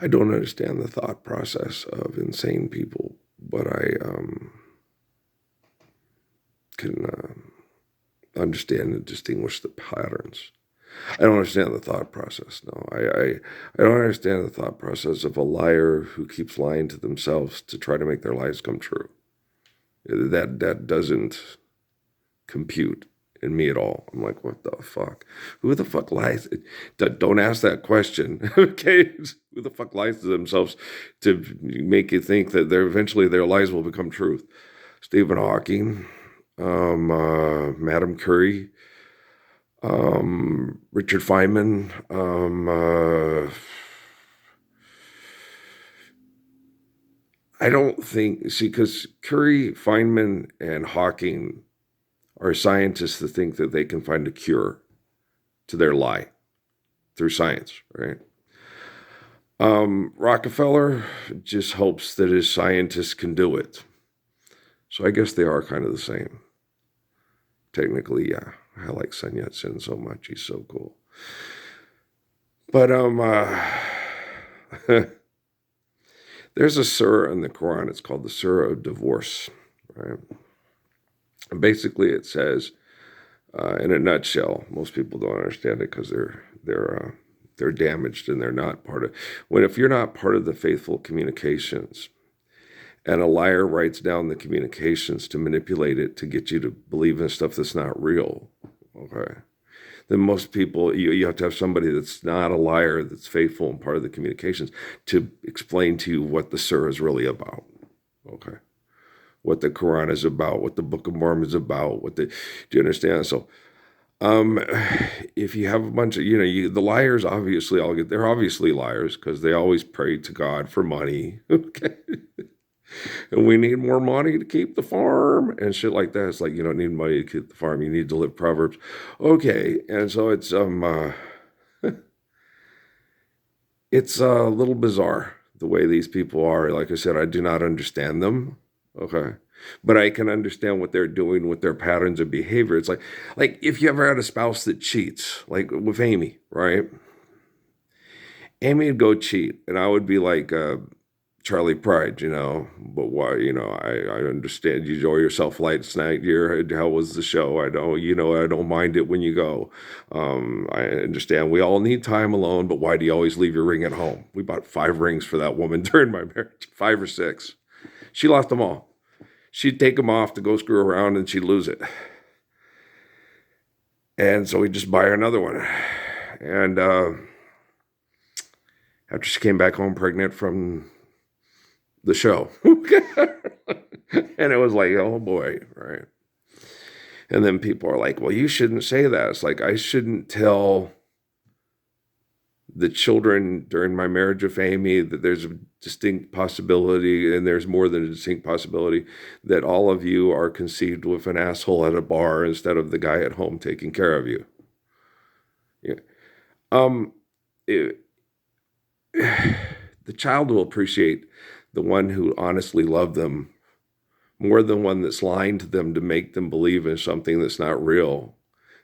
I don't understand the thought process of insane people, but I can understand and distinguish the patterns. I don't understand the thought process. No, I don't understand the thought process of a liar who keeps lying to themselves to try to make their lives come true. That doesn't compute in me at all. I'm like, what the fuck? Who the fuck lies? Don't ask that question, okay? Who the fuck lies to themselves to make you think that eventually their lies will become truth? Stephen Hawking, Madame Curie, Richard Feynman, I don't think, see, because Curie, Feynman, and Hawking are scientists that think that they can find a cure to their lie through science, right? Rockefeller just hopes that his scientists can do it. So I guess they are kind of the same. Technically, yeah. I like Sun Yat-sen so much. He's so cool. But there's a surah in the Quran. It's called the Surah of Divorce, right? And basically, it says, in a nutshell, most people don't understand it because they're damaged and they're not part of. If you're not part of the faithful communications, and a liar writes down the communications to manipulate it to get you to believe in stuff that's not real, okay, then most people, you have to have somebody that's not a liar, that's faithful and part of the communications to explain to you what the surah is really about, okay? What the Quran is about, what the Book of Mormon is about, do you understand? So, if you have a bunch of, the liars, obviously, they're obviously liars because they always pray to God for money, okay? And we need more money to keep the farm and shit like that. It's like, you don't need money to keep the farm. You need to live Proverbs. Okay. And so it's it's a little bizarre the way these people are. Like I said, I do not understand them. Okay. But I can understand what they're doing with their patterns of behavior. It's like if you ever had a spouse that cheats, like with Amy, right? Amy would go cheat and I would be like, Charlie Pride, but why, I understand you enjoy yourself last night. How was the show? I don't mind it when you go. I understand we all need time alone, but why do you always leave your ring at home? We bought 5 rings for that woman during my marriage, 5 or 6. She lost them all. She'd take them off to go screw around and she'd lose it. And so we just buy her another one. And after she came back home pregnant from the show. And it was like, oh boy, right? And then people are like, well, you shouldn't say that. It's like, I shouldn't tell the children during my marriage with Amy that there's a distinct possibility, and there's more than a distinct possibility, that all of you are conceived with an asshole at a bar instead of the guy at home taking care of you. Yeah. The child will appreciate the one who honestly loved them more than one that's lying to them to make them believe in something that's not real,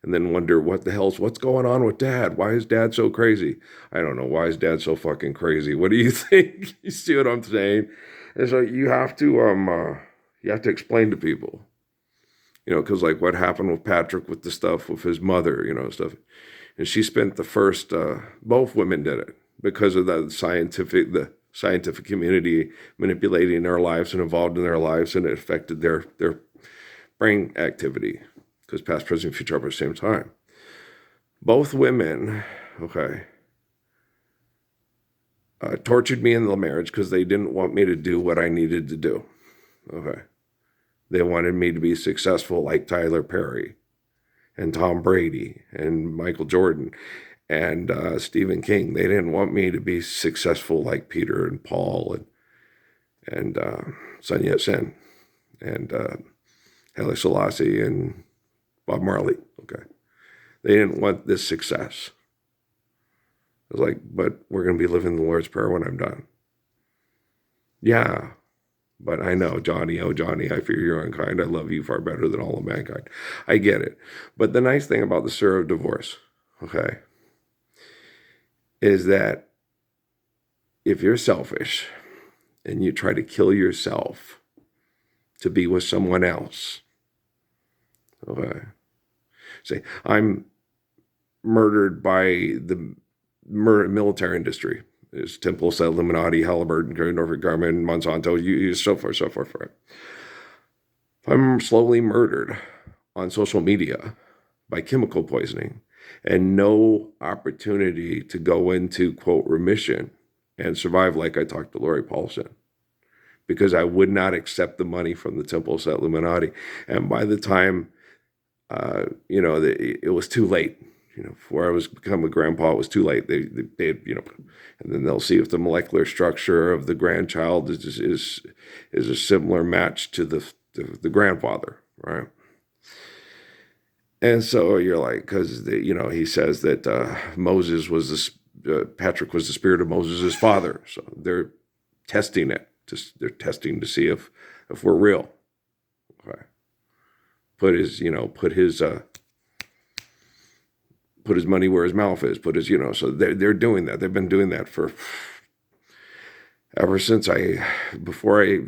and then wonder what's going on with dad? Why is dad so crazy? I don't know. Why is dad so fucking crazy? What do you think? You see what I'm saying? And so you have to explain to people, because like what happened with Patrick with the stuff with his mother, stuff. And she spent the first, both women did it because of the scientific community manipulating their lives and involved in their lives, and it affected their brain activity because past, present, future are at the same time. Both women, okay, tortured me in the marriage because they didn't want me to do what I needed to do. Okay. They wanted me to be successful like Tyler Perry and Tom Brady and Michael Jordan and Stephen King. They didn't want me to be successful like Peter and Paul and Sun Yat-sen and Haile Selassie and Bob Marley. Okay. They didn't want this success. I was like, but we're going to be living the Lord's Prayer when I'm done. Yeah, but I know, Johnny, oh Johnny, I fear you're unkind. I love you far better than all of mankind. I get it. But the nice thing about the Surah of Divorce, okay, is that if you're selfish and you try to kill yourself to be with someone else, okay, say, I'm murdered by the military industry. There's Temple, Illuminati, Halliburton, Northrop Grumman, Monsanto, so forth, so forth. Right? If I'm slowly murdered on social media by chemical poisoning and no opportunity to go into, quote, remission and survive, like I talked to Lori Paulson, because I would not accept the money from the Temple Illuminati. And by the time, it was too late. Before I was become a grandpa, it was too late. They and then they'll see if the molecular structure of the grandchild is a similar match to the grandfather, right? And so you're like, because he says that Moses was Patrick was the spirit of Moses' father, so they're testing it. They're testing to see if we're real. Okay. Put his money where his mouth is. So they're doing that. They've been doing that ever since before I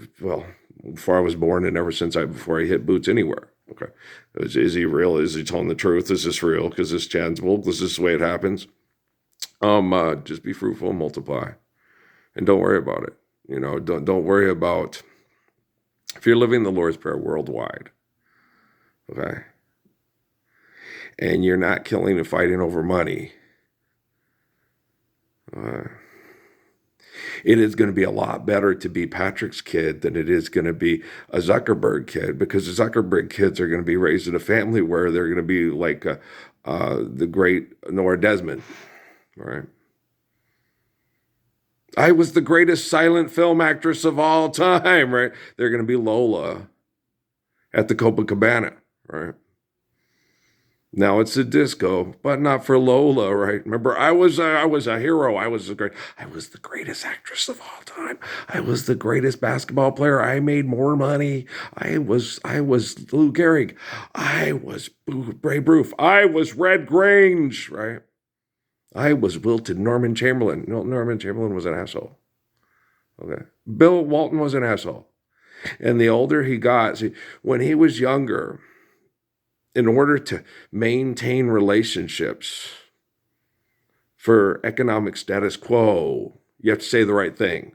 was born, and ever since before I hit boots anywhere. Okay. Is he real? Is he telling the truth? Is this real? Because this changeable? This is the way it happens. Just be fruitful and multiply, and don't worry about it. Don't worry about if you're living the Lord's Prayer worldwide. Okay. And you're not killing and fighting over money. It is going to be a lot better to be Patrick's kid than it is going to be a Zuckerberg kid, because the Zuckerberg kids are going to be raised in a family where they're going to be like the great Nora Desmond, right? I was the greatest silent film actress of all time, right? They're going to be Lola at the Copacabana, right? Now it's a disco, but not for Lola, right? Remember, I was a hero. I was the greatest actress of all time. I was the greatest basketball player. I made more money. I was Lou Gehrig. I was Babe Ruth. I was Red Grange, right? I was Wilton Norman Chamberlain. No, Norman Chamberlain was an asshole. Okay. Bill Walton was an asshole. And the older he got, when he was younger, in order to maintain relationships for economic status quo, you have to say the right thing.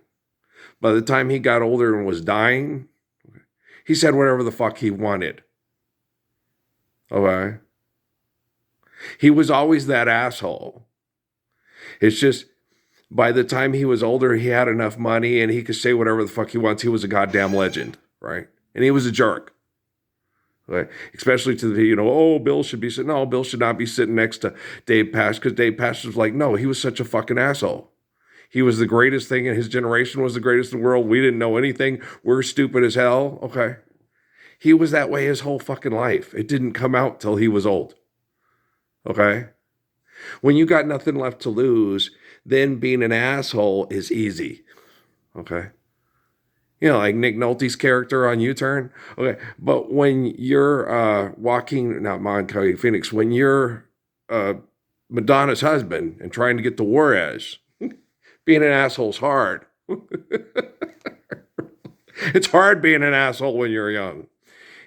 By the time he got older and was dying, he said whatever the fuck he wanted. Okay? He was always that asshole. It's just, by the time he was older, he had enough money and he could say whatever the fuck he wants. He was a goddamn legend, right? And he was a jerk. Right? Especially to Bill should be sitting. No, Bill should not be sitting next to Dave Pasch, because Dave Pasch was like, no, he was such a fucking asshole. He was the greatest thing in his generation, was the greatest in the world. We didn't know anything. We're stupid as hell. Okay. He was that way his whole fucking life. It didn't come out till he was old. Okay. When you got nothing left to lose, then being an asshole is easy. Okay. Like Nick Nolte's character on U-Turn. Okay. But when you're not Montgomery Phoenix, when you're Madonna's husband and trying to get to Juarez, being an asshole's hard. It's hard being an asshole when you're young.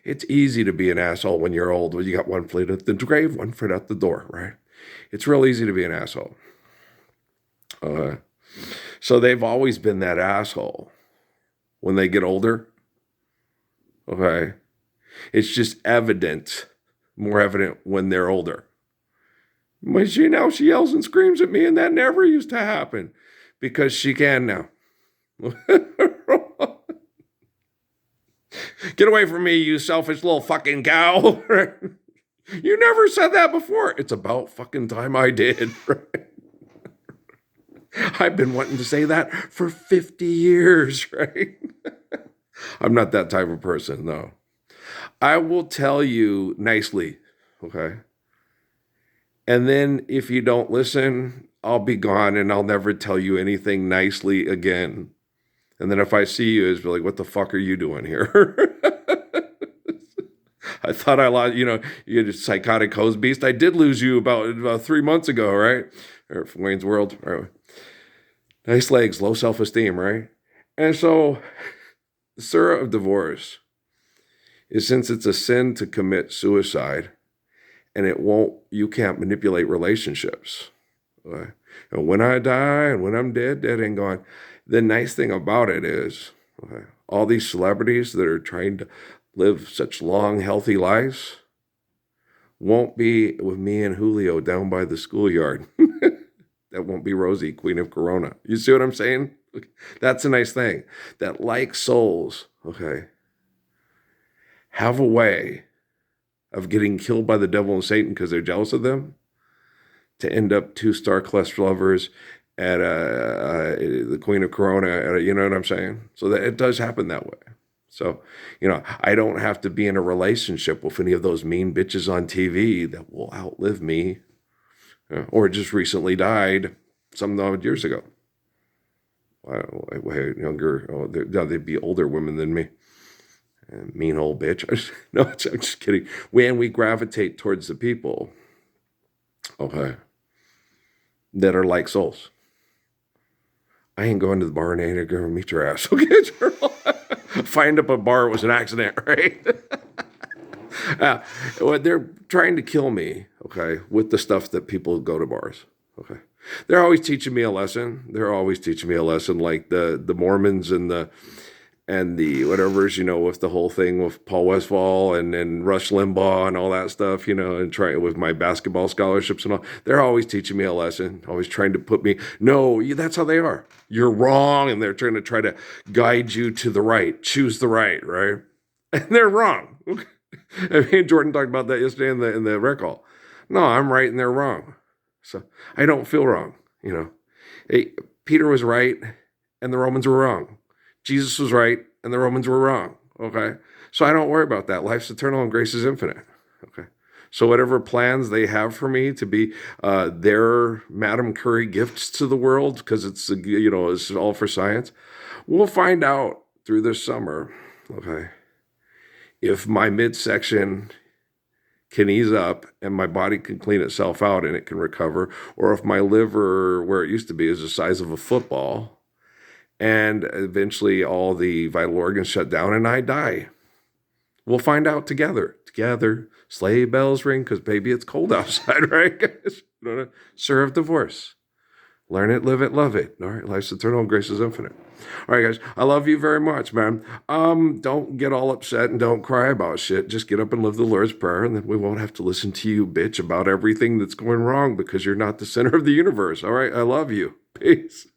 It's easy to be an asshole when you're old. When you got one foot at the grave, one foot at the door, right? It's real easy to be an asshole. So they've always been that asshole. When they get older, okay, it's just more evident when they're older. But she yells and screams at me, and that never used to happen, because she can now. Get away from me, you selfish little fucking cow. You never said that before. It's about fucking time I did. I've been wanting to say that for 50 years, right? I'm not that type of person, though. I will tell you nicely, okay? And then if you don't listen, I'll be gone and I'll never tell you anything nicely again. And then if I see you, it's be like, what the fuck are you doing here? I thought I lost, you're a psychotic hose beast. I did lose you about 3 months ago, right? Or from Wayne's World. Nice legs, low self-esteem, right? And so the Surah of divorce is, since it's a sin to commit suicide, and you can't manipulate relationships. Okay? And when I die and when I'm dead, dead and gone. The nice thing about it is, okay, all these celebrities that are trying to live such long, healthy lives won't be with me and Julio down by the schoolyard. That won't be Rosie, Queen of Corona. You see what I'm saying? That's a nice thing. That like souls, okay, have a way of getting killed by the devil and Satan because they're jealous of them, to end up two-star cluster lovers at the Queen of Corona. You know what I'm saying? So that it does happen that way. So, I don't have to be in a relationship with any of those mean bitches on TV that will outlive me, or just recently died some odd years ago. Way younger. They'd be older women than me. Mean old bitch. No, I'm just kidding. When we gravitate towards the people, okay, that are like souls. I ain't going to the bar and ain't going to meet your ass. Okay, find up a bar, it was an accident, right? Well, they're trying to kill me, okay, with the stuff that people go to bars, okay. They're always teaching me a lesson. Like the Mormons and the whatever's, with the whole thing with Paul Westphal and Rush Limbaugh and all that stuff, and try with my basketball scholarships and all. They're always teaching me a lesson, always trying to put me, no, that's how they are. You're wrong. And they're trying to guide you to the right, choose the right, right? And they're wrong. Me and Jordan talked about that yesterday in the rec hall. No, I'm right and they're wrong. So I don't feel wrong, Hey, Peter was right and the Romans were wrong. Jesus was right and the Romans were wrong, okay? So I don't worry about that. Life's eternal and grace is infinite, okay? So whatever plans they have for me to be their Madame Curie gifts to the world, because it's all for science, we'll find out through this summer, okay, if my midsection can ease up and my body can clean itself out and it can recover, or if my liver, where it used to be, is the size of a football, and eventually all the vital organs shut down and I die. We'll find out together. Together, sleigh bells ring, because baby, it's cold outside, right, guys? Surah of divorce. Learn it, live it, love it. All right, life's eternal, grace is infinite. All right, guys, I love you very much, man. Don't get all upset and don't cry about shit. Just get up and live the Lord's Prayer, and then we won't have to listen to you bitch about everything that's going wrong, because you're not the center of the universe. All right, I love you. Peace.